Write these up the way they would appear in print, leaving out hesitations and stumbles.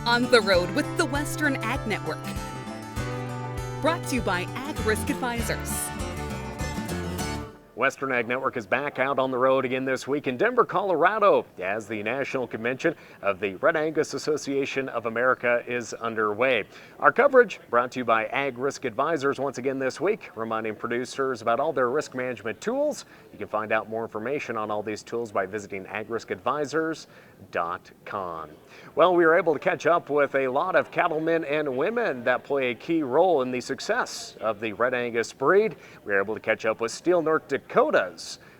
On the road with the Western Ag Network. Brought to you by Ag Risk Advisors. Western Ag Network is back out on the road again this week in Denver, Colorado, as the National Convention of the Red Angus Association of America is underway. Our coverage brought to you by Ag Risk Advisors once again this week, reminding producers about all their risk management tools. You can find out more information on all these tools by visiting agriskadvisors.com. Well, we were able to catch up with a lot of cattlemen and women that play a key role in the success of the Red Angus breed. We were able to catch up with Steele, North Dakota's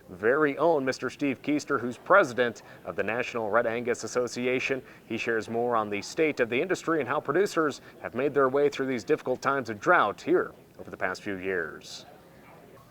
very own Mr. Steve Koester, who's president of the National Red Angus Association. He shares more on the state of the industry and how producers have made their way through these difficult times of drought here over the past few years.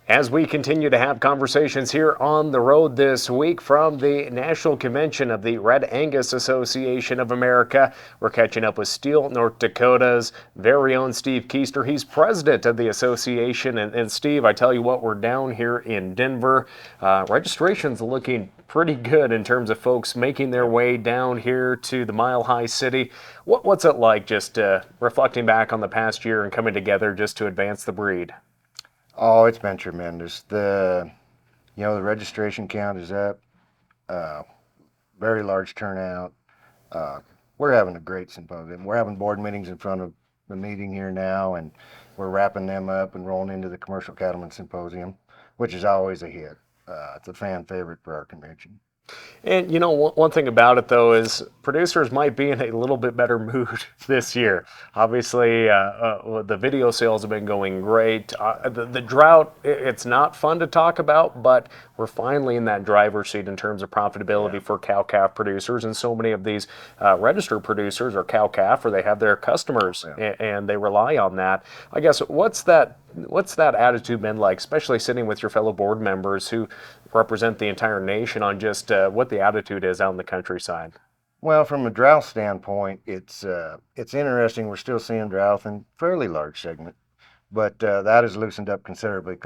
As we continue to have conversations here on the road this week from the National Convention of the Red Angus Association of America, we're catching up with Steele, North Dakota's very own Steve Koester. He's president of the association. And Steve, I tell you what, we're down here in Denver. Registration's looking pretty good in terms of folks making their way down here to the Mile High City. What's it like just reflecting back on the past year and coming together just to advance the breed? Oh, it's been tremendous. The registration count is up. Very large turnout. We're having a great symposium. We're having board meetings in front of the meeting here now, and we're wrapping them up and rolling into the Commercial Cattlemen Symposium, which is always a hit. It's a fan favorite for our convention. And one thing about it though is producers might be in a little bit better mood this year. Obviously, the video sales have been going great. The drought, it's not fun to talk about, but we're finally in that driver's seat in terms of profitability for cow-calf producers. And so many of these registered producers are cow-calf, or they have their customers and they rely on that. I guess what's that attitude been like, especially sitting with your fellow board members who represent the entire nation on just what the attitude is out in the countryside? Well, from a drought standpoint, it's interesting. We're still seeing drought in fairly large segment, but that has loosened up considerably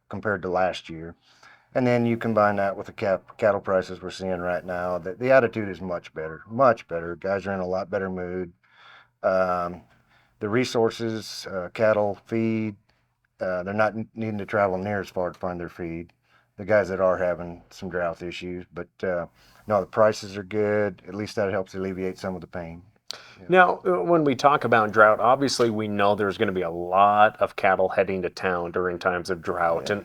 compared to last year. And then you combine that with the cattle prices we're seeing right now. The attitude is much better, much better. Guys are in a lot better mood. The resources, cattle, feed, they're not needing to travel near as far to find their feed. The guys that are having some drought issues, but no, the prices are good. At least that helps alleviate some of the pain. Yeah. Now, when we talk about drought, obviously we know there's going to be a lot of cattle heading to town during times of drought, and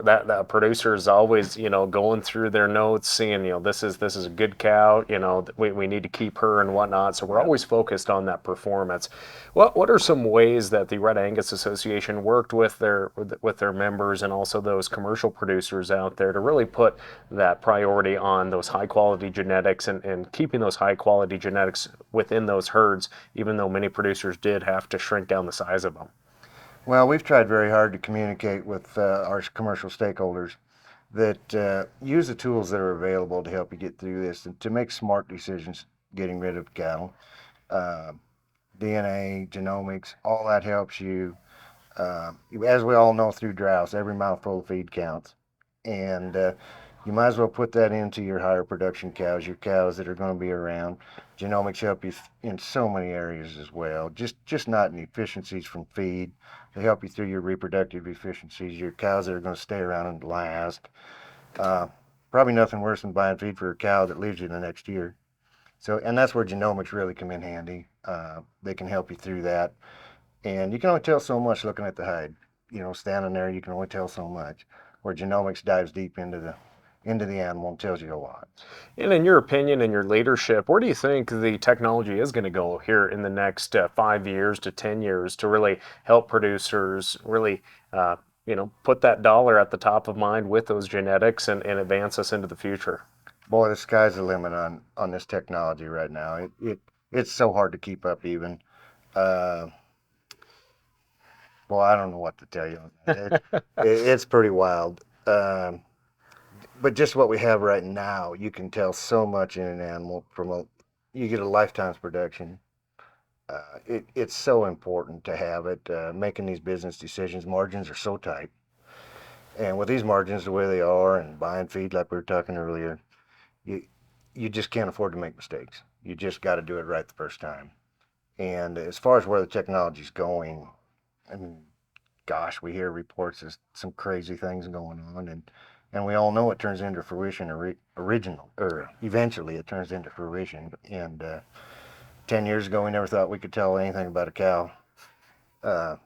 that producer is always, going through their notes, seeing, this is a good cow, we need to keep her and whatnot. So we're always focused on that performance. What are some ways that the Red Angus Association worked with their members and also those commercial producers out there to really put that priority on those high quality genetics and keeping those high quality genetics within those herds, even though many producers did have to shrink down the size of them? Well, we've tried very hard to communicate with our commercial stakeholders that use the tools that are available to help you get through this and to make smart decisions getting rid of cattle. DNA, genomics, all that helps you. As we all know through droughts, every mouthful of feed counts. And you might as well put that into your higher production cows, your cows that are going to be around. Genomics help you in so many areas as well, just not in efficiencies from feed. They help you through your reproductive efficiencies, your cows that are going to stay around and last. Probably nothing worse than buying feed for a cow that leaves you the next year. So, and that's where genomics really come in handy. They can help you through that. And you can only tell so much looking at the hide. Standing there, you can only tell so much. Where genomics dives deep into the animal and tells you a lot. And in your opinion and your leadership, where do you think the technology is going to go here in the next 5 years to 10 years to really help producers really, put that dollar at the top of mind with those genetics and advance us into the future? Boy, the sky's the limit on this technology right now. It's so hard to keep up even. Boy, I don't know what to tell you. It's pretty wild. But just what we have right now, you can tell so much in an animal you get a lifetime's production. It's so important to have it. Making these business decisions, margins are so tight. And with these margins the way they are and buying feed like we were talking earlier, you just can't afford to make mistakes. You just got to do it right the first time. And as far as where the technology's going, I mean, gosh, we hear reports of some crazy things going on, and we all know it turns into fruition original, or eventually it turns into fruition. And 10 years ago, we never thought we could tell anything about a cow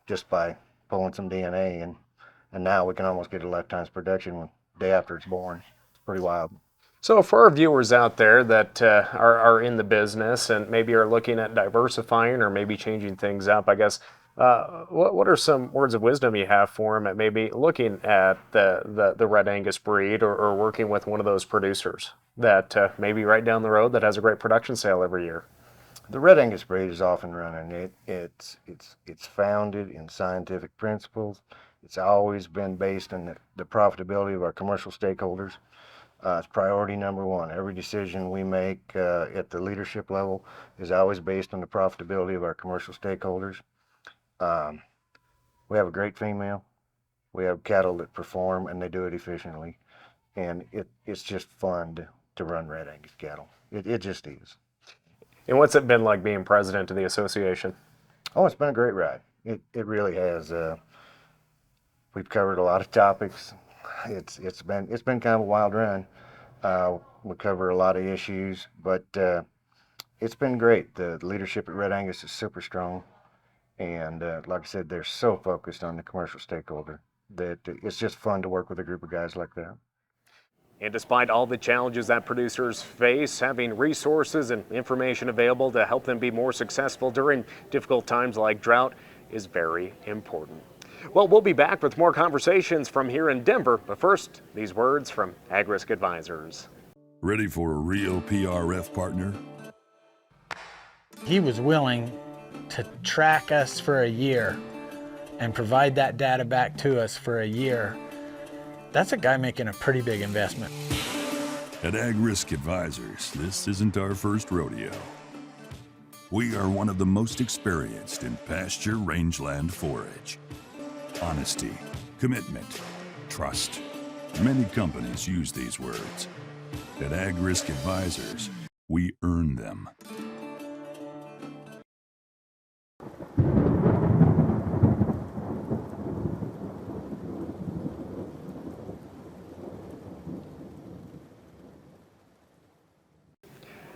just by pulling some DNA, and now we can almost get a lifetime's production day after it's born. It's pretty wild. So for our viewers out there that are in the business and maybe are looking at diversifying or maybe changing things up, I guess, what are some words of wisdom you have for them at maybe looking at the Red Angus breed, or working with one of those producers that maybe right down the road that has a great production sale every year? The Red Angus breed is off and running. It's founded in scientific principles. It's always been based on the profitability of our commercial stakeholders. It's priority number one. Every decision we make at the leadership level is always based on the profitability of our commercial stakeholders. We have a great female. We have cattle that perform, and they do it efficiently. And it's just fun to run Red Angus cattle. It just is. And what's it been like being president of the association? Oh, it's been a great ride. It really has. We've covered a lot of topics. It's been kind of a wild run. We cover a lot of issues, but it's been great. The leadership at Red Angus is super strong, and like I said, they're so focused on the commercial stakeholder that it's just fun to work with a group of guys like that. And despite all the challenges that producers face, having resources and information available to help them be more successful during difficult times like drought is very important. Well, we'll be back with more conversations from here in Denver, but first, these words from Ag Risk Advisors. Ready for a real PRF partner? He was willing to track us for a year and provide that data back to us for a year. That's a guy making a pretty big investment. At Ag Risk Advisors, this isn't our first rodeo. We are one of the most experienced in pasture rangeland forage. Honesty, commitment, trust. Many companies use these words. At Ag Risk Advisors, we earn them.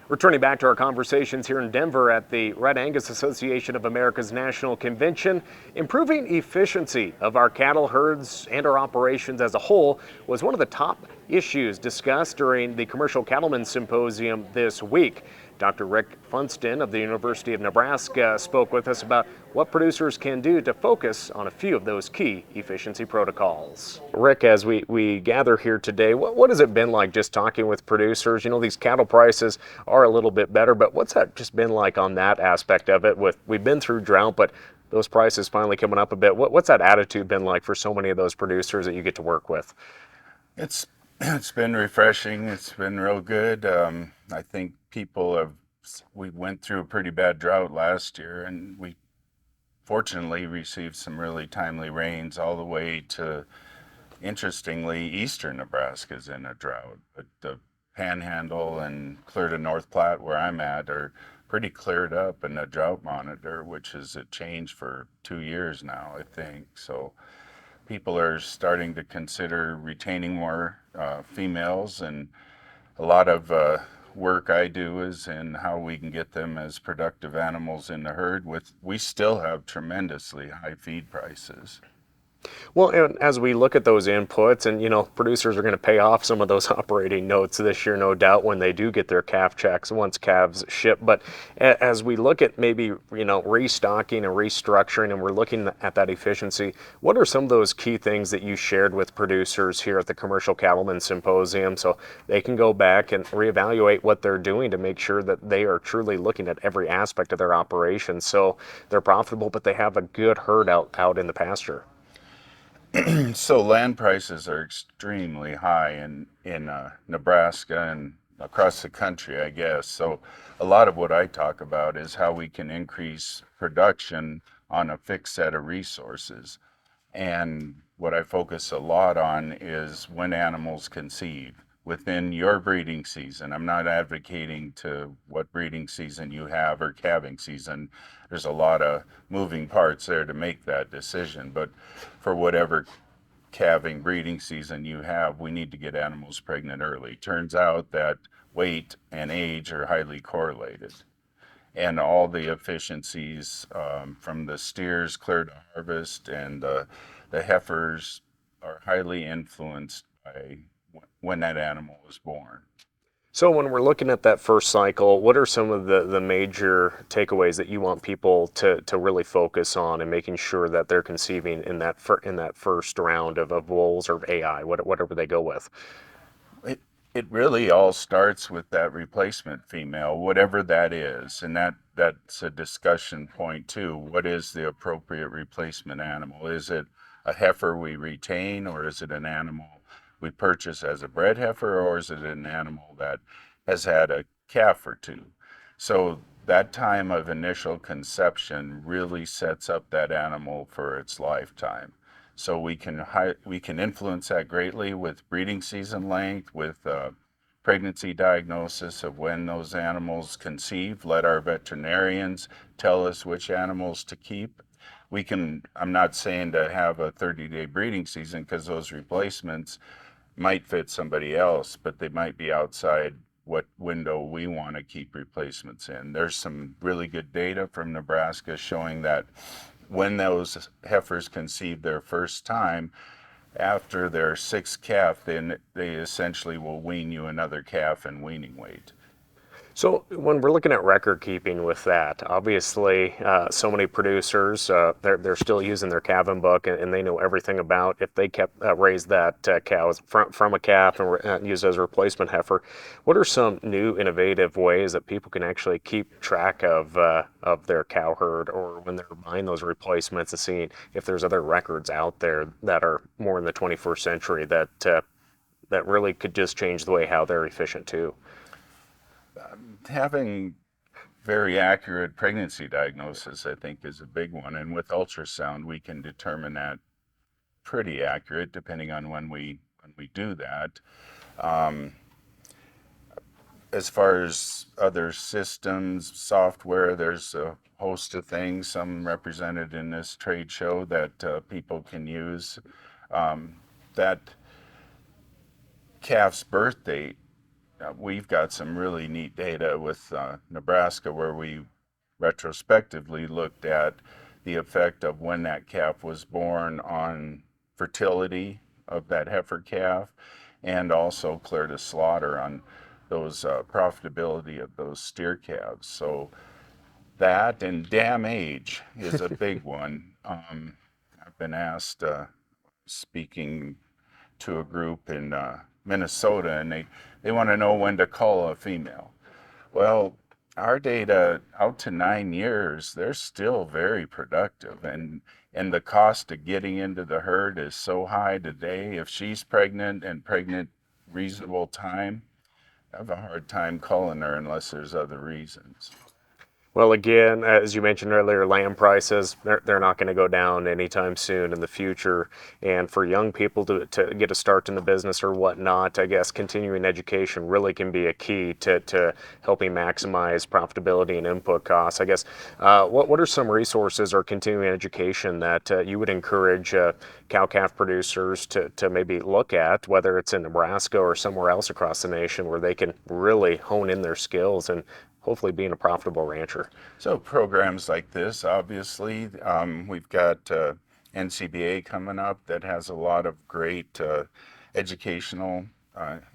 Returning back to our conversations here in Denver at the Red Angus Association of America's National Convention, improving efficiency of our cattle herds and our operations as a whole was one of the top issues discussed during the Commercial Cattlemen Symposium this week. Dr. Rick Funston of the University of Nebraska spoke with us about what producers can do to focus on a few of those key efficiency protocols. Rick, as we gather here today, what has it been like just talking with producers? You know, these cattle prices are a little bit better, but what's that just been like on that aspect of it? We've been through drought, but those prices finally coming up a bit. What's that attitude been like for so many of those producers that you get to work with? It's been refreshing. It's been real good. I think we went through a pretty bad drought last year, and we fortunately received some really timely rains all the way to, interestingly, eastern Nebraska's in a drought. But the Panhandle and clear to North Platte, where I'm at, are pretty cleared up in the drought monitor, which is a change for 2 years now, I think. So people are starting to consider retaining more females, and a lot of work I do is in how we can get them as productive animals in the herd. We still have tremendously high feed prices. Well, and as we look at those inputs, and you know, producers are going to pay off some of those operating notes this year, no doubt, when they do get their calf checks once calves ship. But as we look at maybe, you know, restocking and restructuring, and we're looking at that efficiency, what are some of those key things that you shared with producers here at the Commercial Cattlemen Symposium, so they can go back and reevaluate what they're doing to make sure that they are truly looking at every aspect of their operation, so they're profitable, but they have a good herd out in the pasture? So land prices are extremely high in Nebraska and across the country, I guess. So a lot of what I talk about is how we can increase production on a fixed set of resources. And what I focus a lot on is when animals conceive. within your breeding season. I'm not advocating to what breeding season you have or calving season. There's a lot of moving parts there to make that decision, but for whatever calving breeding season you have, we need to get animals pregnant early. Turns out that weight and age are highly correlated, and all the efficiencies from the steers clear to harvest and the heifers are highly influenced by when that animal was born. So when we're looking at that first cycle, what are some of the major takeaways that you want people to really focus on in making sure that they're conceiving in that first round of bulls or AI, whatever they go with? It really all starts with that replacement female, whatever that is, and that's a discussion point too. What is the appropriate replacement animal? Is it a heifer we retain, or is it an animal we purchase as a bred heifer, or is it an animal that has had a calf or two? So that time of initial conception really sets up that animal for its lifetime. So we can influence that greatly with breeding season length, with pregnancy diagnosis of when those animals conceive. Let our veterinarians tell us which animals to keep. I'm not saying to have a 30-day breeding season, because those replacements might fit somebody else, but they might be outside what window we want to keep replacements in. There's some really good data from Nebraska showing that when those heifers conceive their first time, after their sixth calf, then they essentially will wean you another calf in weaning weight. So when we're looking at record keeping with that, obviously so many producers, they're still using their calving book, and they know everything about if they raised that cow from a calf and used as a replacement heifer. What are some new innovative ways that people can actually keep track of their cow herd, or when they're buying those replacements, and seeing if there's other records out there that are more in the 21st century that really could just change the way how they're efficient too? Having very accurate pregnancy diagnosis, I think, is a big one. And with ultrasound, we can determine that pretty accurate, depending on when we do that. As far as other systems, software, there's a host of things, some represented in this trade show, that people can use. That calf's birth date, we've got some really neat data with Nebraska, where we retrospectively looked at the effect of when that calf was born on fertility of that heifer calf, and also clear to slaughter on those profitability of those steer calves. So that, and dam age is a big one. I've been asked, speaking to a group in Minnesota, and they want to know when to cull a female. Well, our data out to 9 years, they're still very productive, and the cost of getting into the herd is so high today. If she's pregnant reasonable time, I have a hard time culling her unless there's other reasons. Well, again, as you mentioned earlier, lamb prices, they're not going to go down anytime soon in the future. And for young people to get a start in the business or whatnot, I guess continuing education really can be a key to helping maximize profitability and input costs. I guess, what are some resources or continuing education that you would encourage cow-calf producers to maybe look at, whether it's in Nebraska or somewhere else across the nation, where they can really hone in their skills and hopefully being a profitable rancher? So programs like this, obviously, we've got NCBA coming up that has a lot of great educational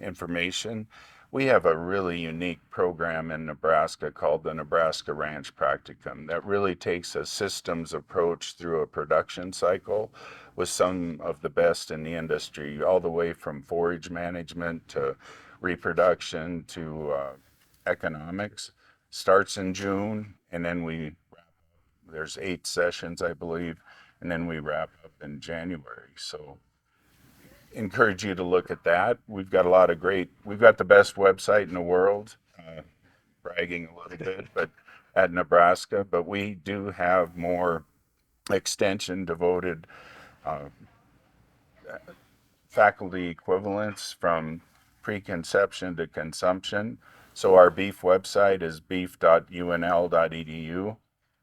information. We have a really unique program in Nebraska called the Nebraska Ranch Practicum that really takes a systems approach through a production cycle with some of the best in the industry, all the way from forage management to reproduction to economics. Starts in June, and then we wrap up. There's 8 sessions, I believe, and then we wrap up in January. So encourage you to look at that. We've got the best website in the world, bragging a little bit, but at Nebraska, but we do have more extension devoted faculty equivalents from preconception to consumption. So our beef website is beef.unl.edu.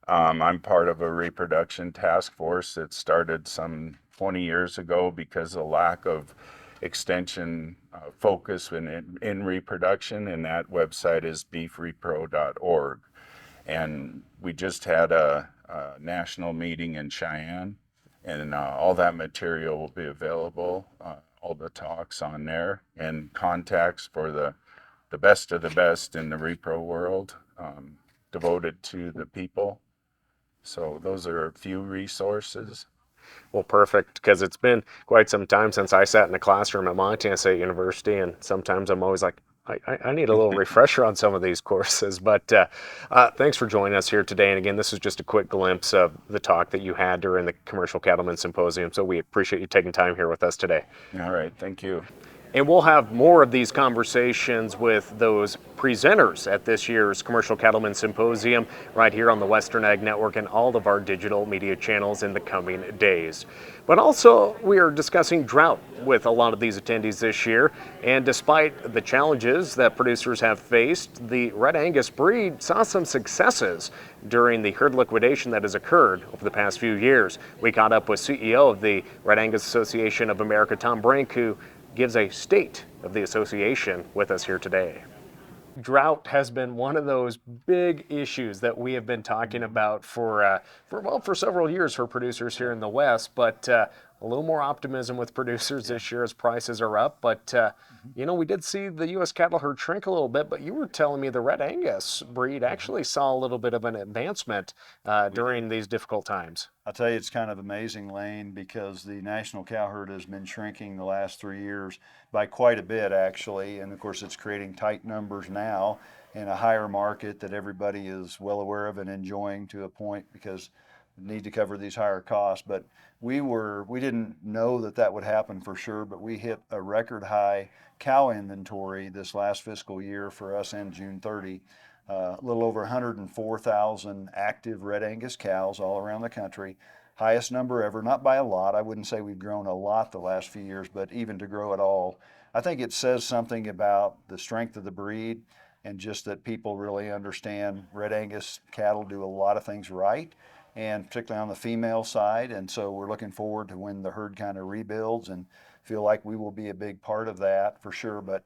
I'm part of a reproduction task force that started some 20 years ago because of lack of extension focus in reproduction, and that website is beefrepro.org. And we just had a national meeting in Cheyenne, and all that material will be available, all the talks on there, and contacts for the best of the best in the repro world, devoted to the people. So those are a few resources. Well, perfect, because it's been quite some time since I sat in a classroom at Montana State University, and sometimes I'm always like, I need a little refresher on some of these courses. But thanks for joining us here today. And again, this is just a quick glimpse of the talk that you had during the Commercial Cattlemen Symposium. So we appreciate you taking time here with us today. All right, thank you. And we'll have more of these conversations with those presenters at this year's Commercial Cattlemen Symposium right here on the Western Ag Network and all of our digital media channels in the coming days. But also, we are discussing drought with a lot of these attendees this year. And despite the challenges that producers have faced, the Red Angus breed saw some successes during the herd liquidation that has occurred over the past few years. We caught up with CEO of the Red Angus Association of America, Tom Brink, who gives a state of the association with us here today. Drought has been one of those big issues that we have been talking about for several years for producers here in the West, but a little more optimism with producers this year as prices are up. But we did see the U.S. cattle herd shrink a little bit, but you were telling me the Red Angus breed actually saw a little bit of an advancement during these difficult times. I'll tell you, it's kind of amazing, Lane, because the national cow herd has been shrinking the last 3 years by quite a bit, actually. And of course, it's creating tight numbers now in a higher market that everybody is well aware of and enjoying to a point because we need to cover these higher costs. But we didn't know that would happen for sure, but we hit a record high cow inventory this last fiscal year for us and June 30. A little over 104,000 active Red Angus cows all around the country. Highest number ever, not by a lot. I wouldn't say we've grown a lot the last few years, but even to grow at all, I think it says something about the strength of the breed and just that people really understand Red Angus cattle do a lot of things right, and particularly on the female side. And so we're looking forward to when the herd kind of rebuilds and feel like we will be a big part of that for sure. But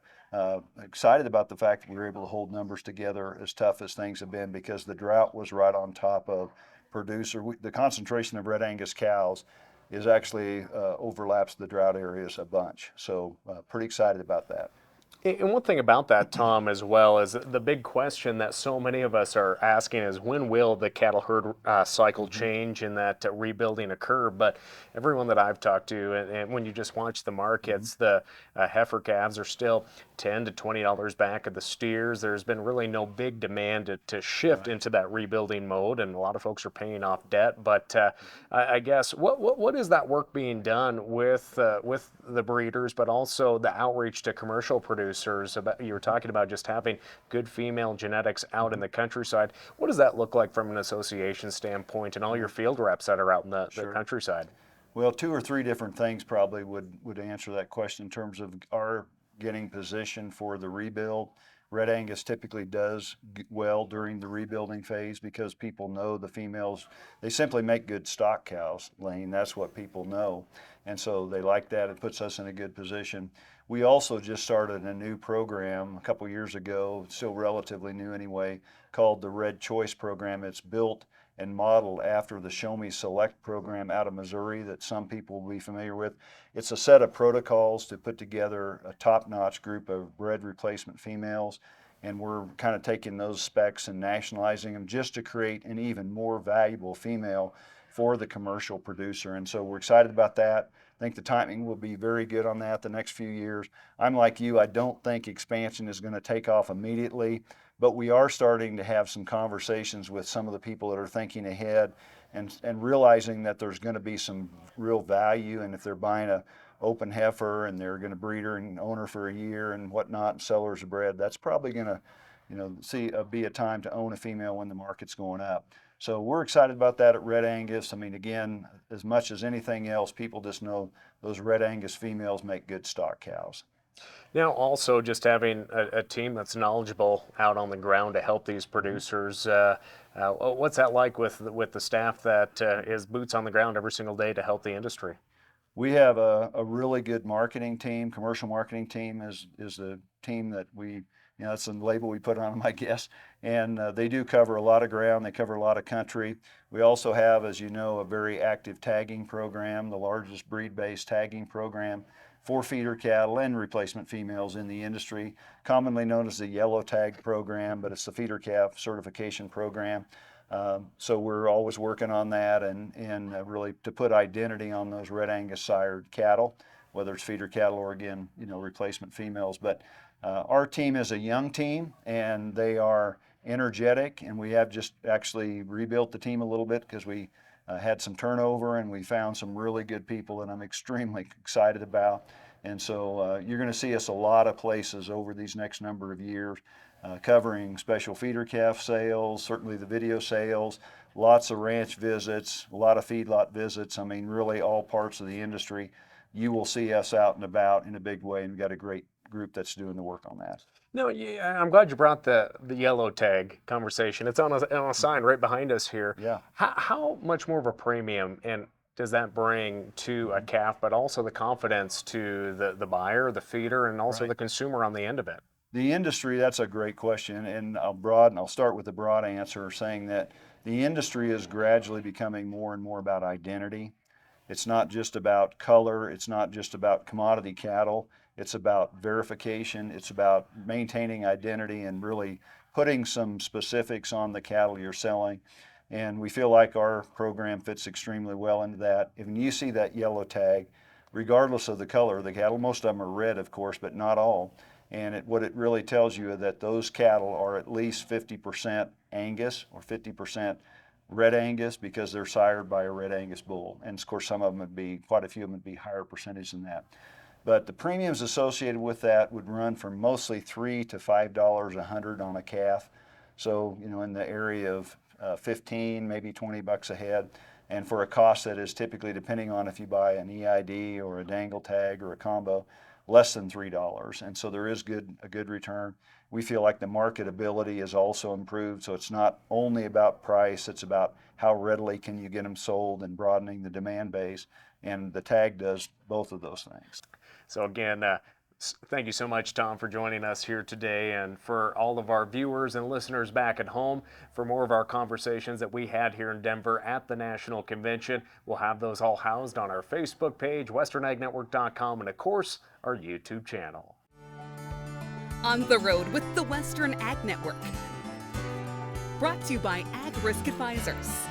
excited about the fact that we were able to hold numbers together as tough as things have been, because the drought was right on top of producer. The concentration of Red Angus cows is actually overlaps the drought areas a bunch. So pretty excited about that. And one thing about that, Tom, as well, is the big question that so many of us are asking is, when will the cattle herd cycle change and that rebuilding occur? But everyone that I've talked to, and when you just watch the markets, the heifer calves are still $10 to $20 back of the steers. There's been really no big demand to shift into that rebuilding mode, and a lot of folks are paying off debt. But I guess what is that work being done with the breeders, but also the outreach to commercial producers? You were talking about just having good female genetics out in the countryside. What does that look like from an association standpoint, and all your field reps that are out in the countryside? Well, 2 or 3 different things probably would answer that question in terms of our getting positioned for the rebuild. Red Angus typically does well during the rebuilding phase because people know the females, they simply make good stock cows, Lane. That's what people know. And so they like that. It puts us in a good position. We also just started a new program a couple years ago, still relatively new anyway, called the Red Choice program. It's built and modeled after the Show Me Select program out of Missouri that some people will be familiar with. It's a set of protocols to put together a top-notch group of bred replacement females, and we're kind of taking those specs and nationalizing them just to create an even more valuable female for the commercial producer. And so we're excited about that. I think the timing will be very good on that the next few years. I'm like you, I don't think expansion is going to take off immediately, but we are starting to have some conversations with some of the people that are thinking ahead and realizing that there's going to be some real value. And if they're buying a open heifer and they're going to breed her and own her for a year and whatnot and sell her as a bred, that's probably going to be a time to own a female when the market's going up. So we're excited about that at Red Angus. I mean, again, as much as anything else, people just know those Red Angus females make good stock cows. Now, also just having a team that's knowledgeable out on the ground to help these producers. What's that like with the staff that is boots on the ground every single day to help the industry? We have a really good marketing team. Commercial marketing team is the team that that's the label we put on them, I guess. And they do cover a lot of ground. They cover a lot of country. We also have, as you know, a very active tagging program, the largest breed-based tagging program for feeder cattle and replacement females in the industry, commonly known as the yellow tag program, but it's the feeder calf certification program. So we're always working on that and really to put identity on those Red Angus sired cattle, whether it's feeder cattle or again, replacement females. But our team is a young team and they are energetic, and we have just actually rebuilt the team a little bit because we had some turnover and we found some really good people that I'm extremely excited about. And so you're going to see us a lot of places over these next number of years, covering special feeder calf sales, certainly the video sales, lots of ranch visits, a lot of feedlot visits. I mean, really all parts of the industry. You will see us out and about in a big way, and we've got a great group that's doing the work on that. No, I'm glad you brought the yellow tag conversation. It's on a sign right behind us here. Yeah. How much more of a premium and does that bring to a calf, but also the confidence to the buyer, the feeder, and also the consumer on the end of it? The industry, that's a great question, and I'll start with the broad answer, saying that the industry is gradually becoming more and more about identity. It's not just about color, it's not just about commodity cattle, it's about verification, it's about maintaining identity and really putting some specifics on the cattle you're selling. And we feel like our program fits extremely well into that. If you see that yellow tag, regardless of the color of the cattle, most of them are red, of course, but not all. And what it really tells you is that those cattle are at least 50% Angus or 50% Red Angus because they're sired by a Red Angus bull. And of course, some of them would be, quite a few of them would be higher percentage than that. But the premiums associated with that would run from mostly $3 to $5 a hundred on a calf. So, in the area of 15, maybe 20 bucks a head. And for a cost that is typically, depending on if you buy an EID or a dangle tag or a combo, less than $3. And so there is a good return. We feel like the marketability is also improved. So it's not only about price, it's about how readily can you get them sold and broadening the demand base. And the tag does both of those things. So again, thank you so much, Tom, for joining us here today. And for all of our viewers and listeners back at home, for more of our conversations that we had here in Denver at the National Convention, we'll have those all housed on our Facebook page, westernagnetwork.com, and of course, our YouTube channel. On the Road with the Western Ag Network. Brought to you by Ag Risk Advisors.